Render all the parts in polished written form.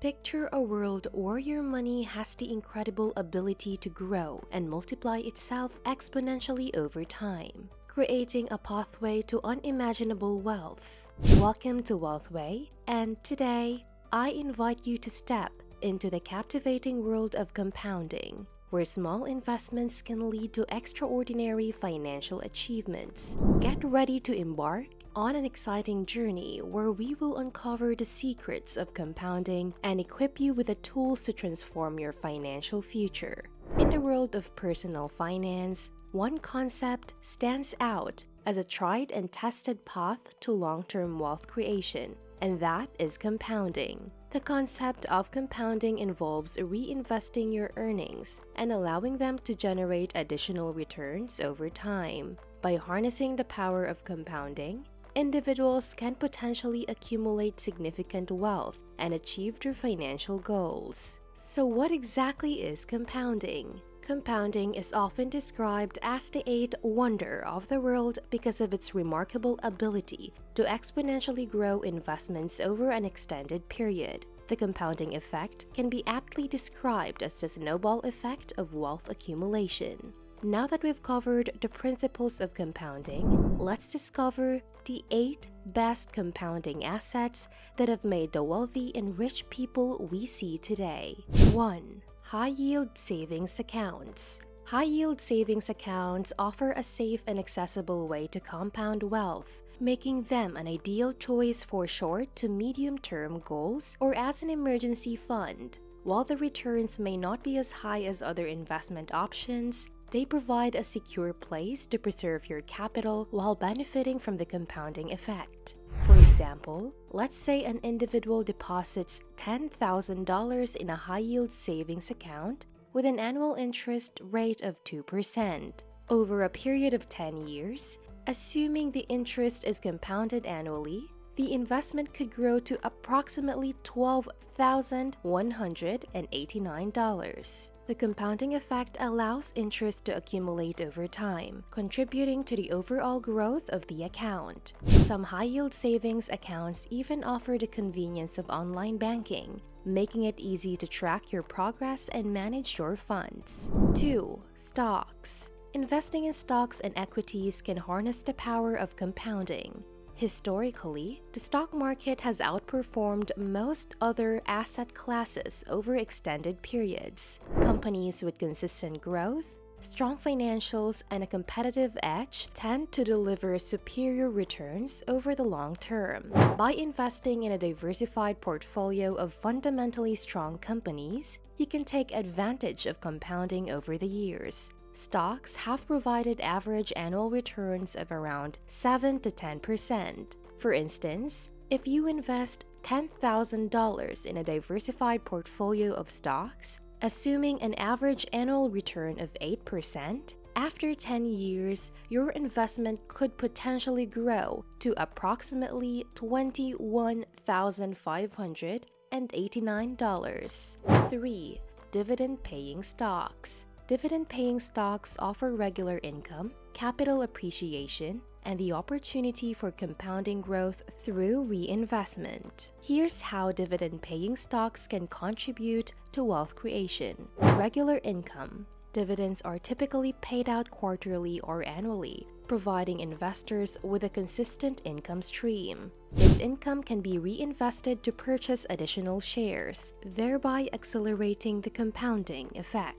Picture a world where your money has the incredible ability to grow and multiply itself exponentially over time, creating a pathway to unimaginable wealth. Welcome to Wealthway, and today, I invite you to step into the captivating world of compounding, where small investments can lead to extraordinary financial achievements. Get ready to embark on an exciting journey where we will uncover the secrets of compounding and equip you with the tools to transform your financial future. In the world of personal finance, one concept stands out as a tried and tested path to long-term wealth creation, and that is compounding. The concept of compounding involves reinvesting your earnings and allowing them to generate additional returns over time. By harnessing the power of compounding, individuals can potentially accumulate significant wealth and achieve their financial goals. So what exactly is compounding? Compounding is often described as the eighth wonder of the world because of its remarkable ability to exponentially grow investments over an extended period. The compounding effect can be aptly described as the snowball effect of wealth accumulation. Now that we've covered the principles of compounding, let's discover the 8 best compounding assets that have made the wealthy and rich people we see today. 1. High-yield savings accounts. High-yield savings accounts offer a safe and accessible way to compound wealth, making them an ideal choice for short to medium-term goals or as an emergency fund. While the returns may not be as high as other investment options, they provide a secure place to preserve your capital while benefiting from the compounding effect. For example, let's say an individual deposits $10,000 in a high-yield savings account with an annual interest rate of 2%. Over a period of 10 years, assuming the interest is compounded annually, the investment could grow to approximately $12,189. The compounding effect allows interest to accumulate over time, contributing to the overall growth of the account. Some high-yield savings accounts even offer the convenience of online banking, making it easy to track your progress and manage your funds. 2. Stocks. Investing in stocks and equities can harness the power of compounding. Historically, the stock market has outperformed most other asset classes over extended periods. Companies with consistent growth, strong financials, and a competitive edge tend to deliver superior returns over the long term. By investing in a diversified portfolio of fundamentally strong companies, you can take advantage of compounding over the years. Stocks have provided average annual returns of around 7 to 10%. For instance, if you invest $10,000 in a diversified portfolio of stocks, assuming an average annual return of 8%, after 10 years, your investment could potentially grow to approximately $21,589. 3. Dividend-paying stocks. Dividend-paying stocks offer regular income, capital appreciation, and the opportunity for compounding growth through reinvestment. Here's how dividend-paying stocks can contribute to wealth creation. Regular income. Dividends are typically paid out quarterly or annually, providing investors with a consistent income stream. This income can be reinvested to purchase additional shares, thereby accelerating the compounding effect.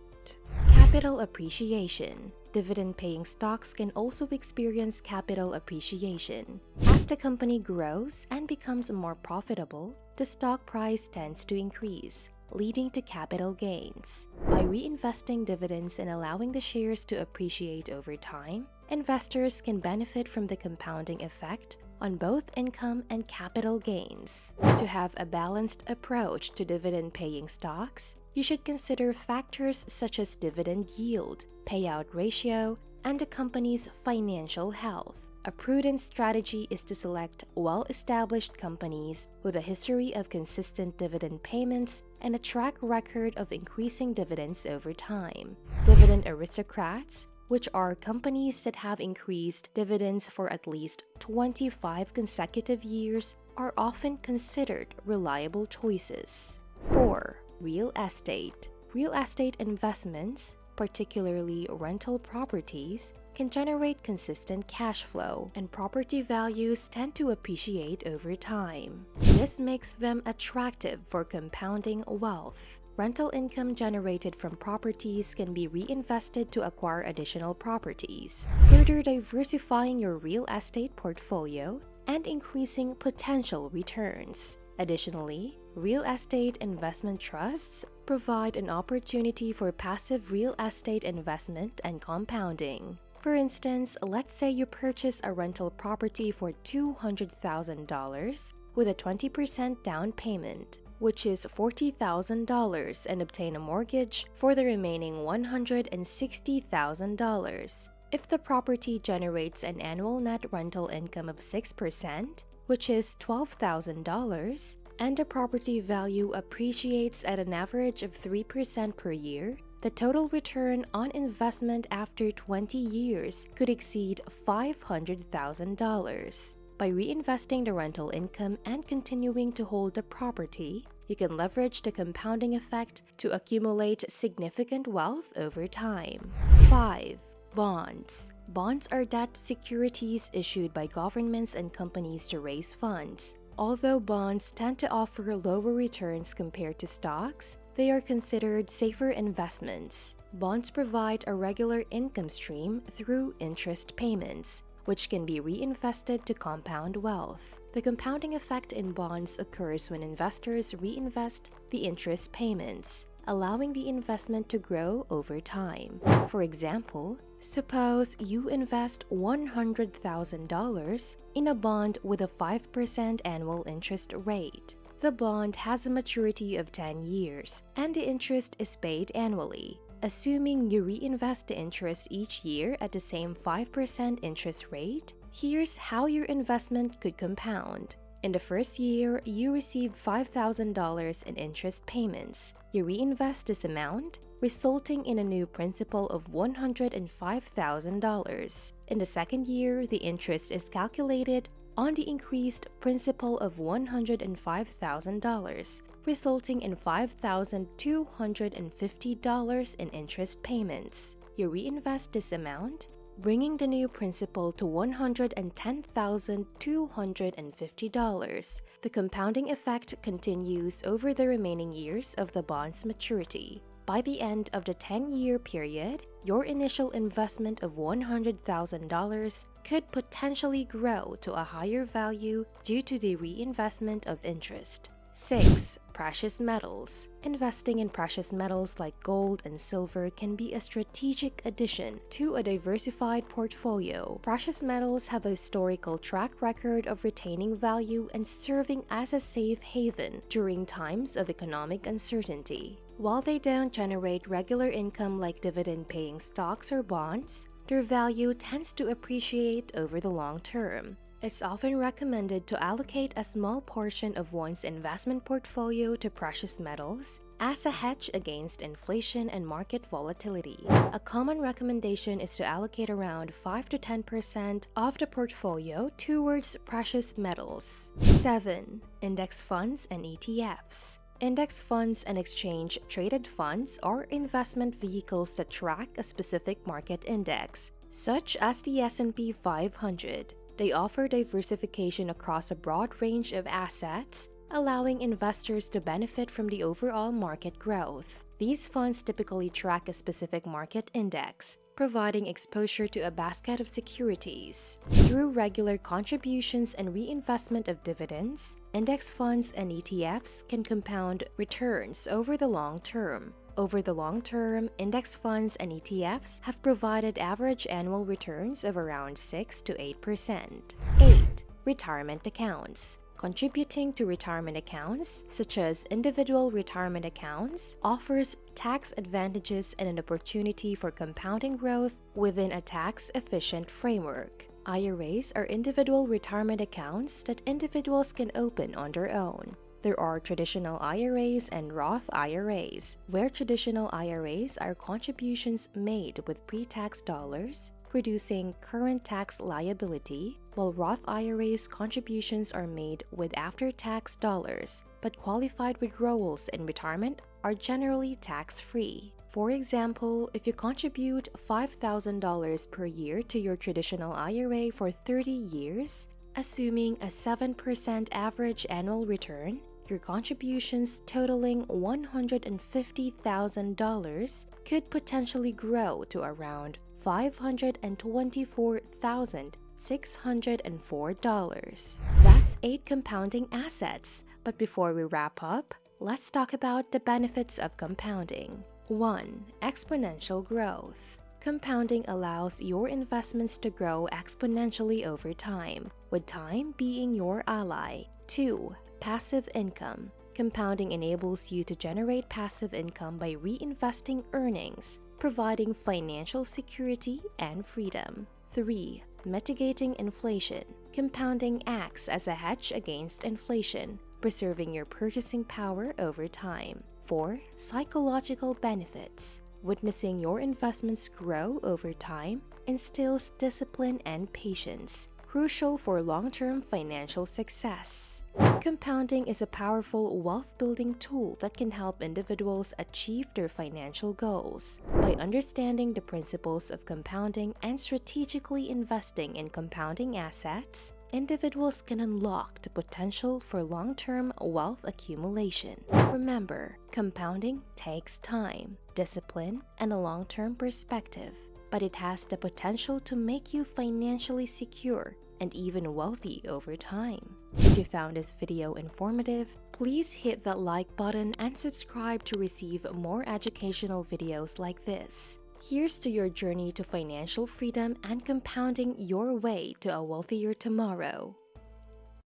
Capital appreciation. Dividend-paying stocks can also experience capital appreciation. As the company grows and becomes more profitable, the stock price tends to increase, leading to capital gains. By reinvesting dividends and allowing the shares to appreciate over time, investors can benefit from the compounding effect on both income and capital gains. To have a balanced approach to dividend-paying stocks, you should consider factors such as dividend yield, payout ratio, and the company's financial health. A prudent strategy is to select well-established companies with a history of consistent dividend payments and a track record of increasing dividends over time. Dividend aristocrats, which are companies that have increased dividends for at least 25 consecutive years, are often considered reliable choices. 4. Real estate. Real estate investments, particularly rental properties, can generate consistent cash flow, and property values tend to appreciate over time. This makes them attractive for compounding wealth. Rental income generated from properties can be reinvested to acquire additional properties, further diversifying your real estate portfolio and increasing potential returns. Additionally, real estate investment trusts provide an opportunity for passive real estate investment and compounding. For instance, let's say you purchase a rental property for $200,000 with a 20% down payment, which is $40,000, and obtain a mortgage for the remaining $160,000. If the property generates an annual net rental income of 6%, which is $12,000, and the property value appreciates at an average of 3% per year, the total return on investment after 20 years could exceed $500,000. By reinvesting the rental income and continuing to hold the property, you can leverage the compounding effect to accumulate significant wealth over time. 5. Bonds. Bonds are debt securities issued by governments and companies to raise funds. Although bonds tend to offer lower returns compared to stocks, they are considered safer investments. Bonds provide a regular income stream through interest payments, which can be reinvested to compound wealth. The compounding effect in bonds occurs when investors reinvest the interest payments, allowing the investment to grow over time. For example, suppose you invest $100,000 in a bond with a 5% annual interest rate. The bond has a maturity of 10 years, and the interest is paid annually. Assuming you reinvest the interest each year at the same 5% interest rate, here's how your investment could compound. In the first year, you receive $5,000 in interest payments. You reinvest this amount, resulting in a new principal of $105,000. In the second year, the interest is calculated on the increased principal of $105,000, resulting in $5,250 in interest payments. You reinvest this amount, bringing the new principal to $110,250. The compounding effect continues over the remaining years of the bond's maturity. By the end of the 10-year period, your initial investment of $100,000 could potentially grow to a higher value due to the reinvestment of interest. 6. Precious metals. Investing in precious metals like gold and silver can be a strategic addition to a diversified portfolio. Precious metals have a historical track record of retaining value and serving as a safe haven during times of economic uncertainty. While they don't generate regular income like dividend-paying stocks or bonds, their value tends to appreciate over the long term. It's often recommended to allocate a small portion of one's investment portfolio to precious metals as a hedge against inflation and market volatility. A common recommendation is to allocate around 5 to 10% of the portfolio towards precious metals. 7. Index funds and ETFs. Index funds and exchange-traded funds are investment vehicles that track a specific market index, such as the S&P 500. They offer diversification across a broad range of assets, allowing investors to benefit from the overall market growth. These funds typically track a specific market index, providing exposure to a basket of securities. Through regular contributions and reinvestment of dividends, index funds and ETFs can compound returns over the long term. Over the long term, index funds and ETFs have provided average annual returns of around 6 to 8%. 8. Retirement accounts. Contributing to retirement accounts, such as individual retirement accounts, offers tax advantages and an opportunity for compounding growth within a tax-efficient framework. IRAs are individual retirement accounts that individuals can open on their own. There are traditional IRAs and Roth IRAs, where traditional IRAs are contributions made with pre-tax dollars, reducing current tax liability, while Roth IRAs contributions are made with after-tax dollars, but qualified withdrawals in retirement are generally tax-free. For example, if you contribute $5,000 per year to your traditional IRA for 30 years, assuming a 7% average annual return, your contributions totaling $150,000 could potentially grow to around $524,604. That's 8 compounding assets. But before we wrap up, let's talk about the benefits of compounding. 1. Exponential growth. Compounding allows your investments to grow exponentially over time, with time being your ally. 2. Passive income. Compounding enables you to generate passive income by reinvesting earnings, providing financial security and freedom. 3. Mitigating inflation. Compounding acts as a hedge against inflation, preserving your purchasing power over time. 4. Psychological benefits. Witnessing your investments grow over time instills discipline and patience, crucial for long-term financial success. Compounding is a powerful wealth-building tool that can help individuals achieve their financial goals. By understanding the principles of compounding and strategically investing in compounding assets, individuals can unlock the potential for long-term wealth accumulation. Remember, compounding takes time, discipline, and a long-term perspective, but it has the potential to make you financially secure and even wealthy over time. If you found this video informative, please hit that like button and subscribe to receive more educational videos like this. Here's to your journey to financial freedom and compounding your way to a wealthier tomorrow.